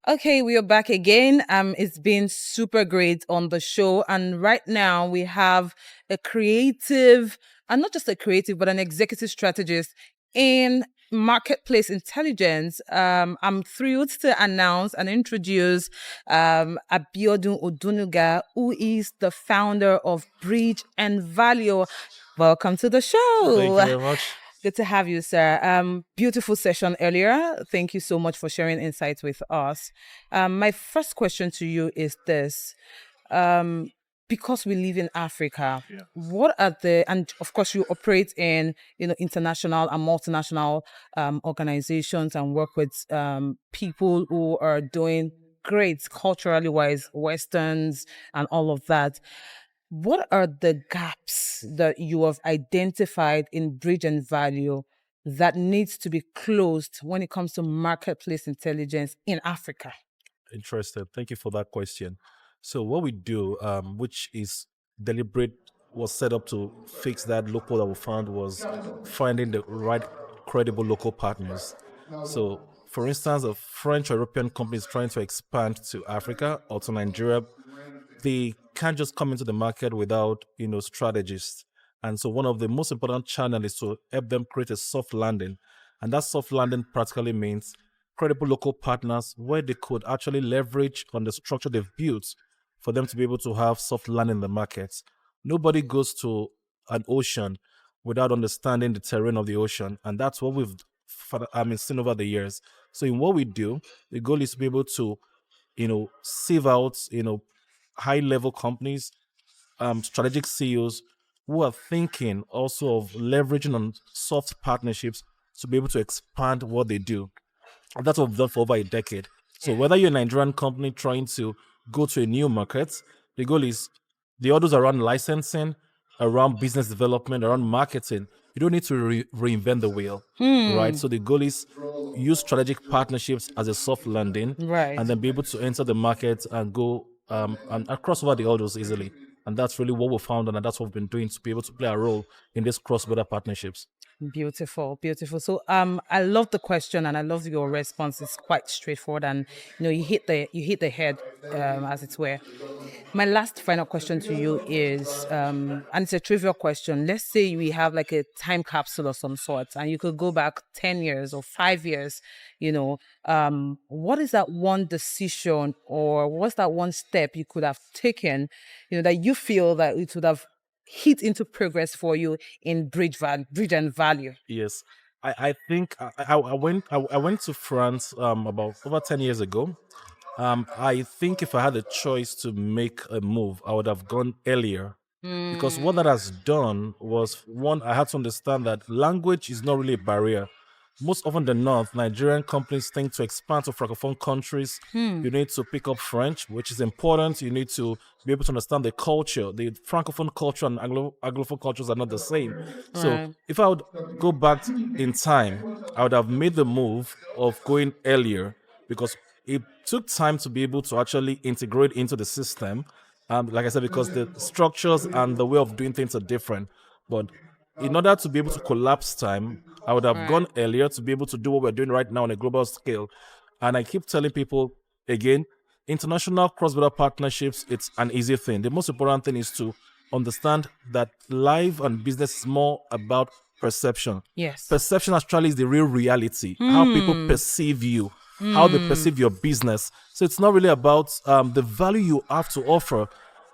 Okay, we are back again. It's been super great on the show, and right now we have a creative, and not just a creative, but an executive strategist in marketplace intelligence. I'm thrilled to announce and introduce Abiodun Odunuga, who is the founder of Bridge and Value. Welcome to the Thank you show. very much. Good to have you, sir. Beautiful session earlier. Thank you so much for sharing insights with us. My first question to you is this. Um, because we live in Africa, Yeah. what are the, and of course you operate in, international and multinational organizations and work with people who are doing great culturally wise, Westerns and all of that. What are the gaps that you have identified in Bridge and Value that needs to be closed when it comes to marketplace intelligence in Africa? Interested. Thank you for that question. So what we do, which is deliberate, was set up to fix that loophole that we found was finding the right credible local partners. So, for instance, a French or European company is trying to expand to Africa or to Nigeria, they can't just come into the market without strategists. And so one of the most important channels is to help them create a soft landing. And that soft landing practically means credible local partners where they could actually leverage on the structure they've built for them to be able to have soft landing in the markets. Nobody goes to an ocean without understanding the terrain of the ocean. And that's what we've seen over the years. So in what we do, the goal is to be able to sieve out, high level companies, strategic CEOs who are thinking also of leveraging on soft partnerships to be able to expand what they do. And that's what we've done for over a decade. So Yeah. whether you're a Nigerian company trying to go to a new market, the goal is the orders around licensing, around business development, around marketing. You don't need to reinvent the wheel, right? Hmm. So the goal is use strategic partnerships as a soft landing, Right. and then be able to enter the market and go and cross over the orders easily. And that's really what we found, and that's what we've been doing to be able to play a role in these cross-border partnerships. Beautiful, beautiful. So I love the question and I love your response. It's quite straightforward and you hit the head as it were. My last final question to you is and it's a trivial question. Let's say we have like a time capsule of some sort and you could go back 10 years or 5 years, what is that one decision or what's that one step you could have taken, that you feel that it would have hit into progress for you in bridge and value. Yes, I think I went to France about over 10 years ago. I think if I had a choice to make a move, I would have gone earlier because what that Mm, has done was one, I had to understand that language is not really a barrier. Most often than not, Nigerian companies think to expand to francophone countries. hmm, You need to pick up French, which is important. You need to be able to understand the culture. The francophone culture and anglophone cultures are not the same. So right. if I would go back in time, I would have made the move of going earlier because it took time to be able to actually integrate into the system. Like I said, because the structures and the way of doing things are different. But in order to be able to collapse time, I would have Right. gone earlier to be able to do what we're doing right now on a global scale. And I keep telling people again, international cross-border partnerships, it's an easy thing. The most important thing is to understand that life and business is more about perception. Yes. Perception actually is the real reality, how people Hmm. perceive you, how they Hmm. perceive your business. So it's not really about the value you have to offer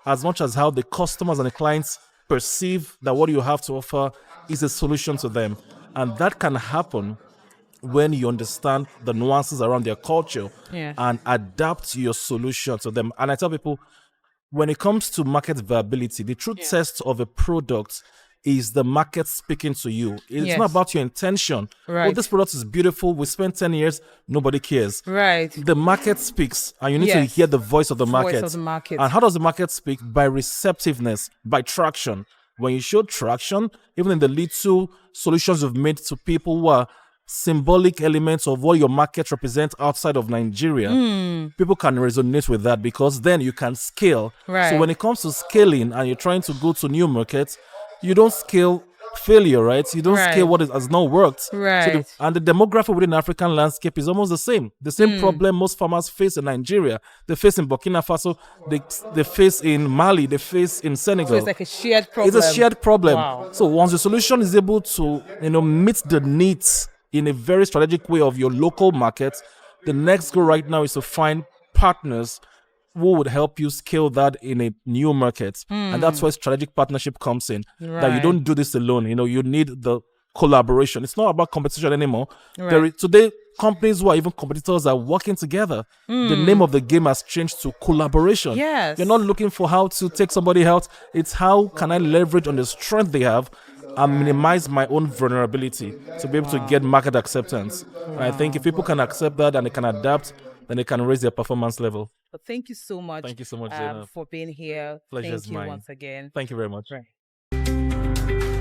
as much as how the customers and the clients perceive that what you have to offer is a solution to them. And that can happen when you understand the nuances around their culture Yes. and adapt your solution to them. And I tell people, when it comes to market viability, the true Yeah. test of a product is the market speaking to you. It's not Yes. about your intention. Oh, this Right. product is beautiful. We spent 10 years, nobody cares. Right. The market speaks, and you need to hear Yes. the voice of the Voice of the market. And market. how does the market speak? By receptiveness, by traction. When you show traction, even in the little solutions you've made to people who are symbolic elements of what your market represents outside of Nigeria, Hmm. people can resonate with that because then you can scale. So Right. when it comes to scaling and you're trying to go to new markets, you don't scale failure, right? You don't scale Right. what has not worked. Right. And the demographic within the African landscape is almost the same. The same Hmm. problem most farmers face in Nigeria, they face in Burkina Faso, they face in Mali, they face in Senegal. So it's like a shared It's problem. a shared problem. Wow. So once the solution is able to, meet the needs in a very strategic way of your local market, the next goal right now is to find partners who would help you scale that in a new market. And that's where strategic partnership comes in. That you Right. don't do this alone. You need the collaboration. It's not about competition anymore. Right. Today, companies who are even competitors are working together. The name of the game has changed to collaboration. Yes. You're not looking for how to take somebody out. It's how can I leverage on the strength they have and minimize my own vulnerability to be able to get market acceptance. And I think if people can accept that and they can adapt, then they can raise their performance level. But thank you so much. Thank you so much, Zainab. For being here. Pleasure's Thank you mine. once again. Thank you very much. Right.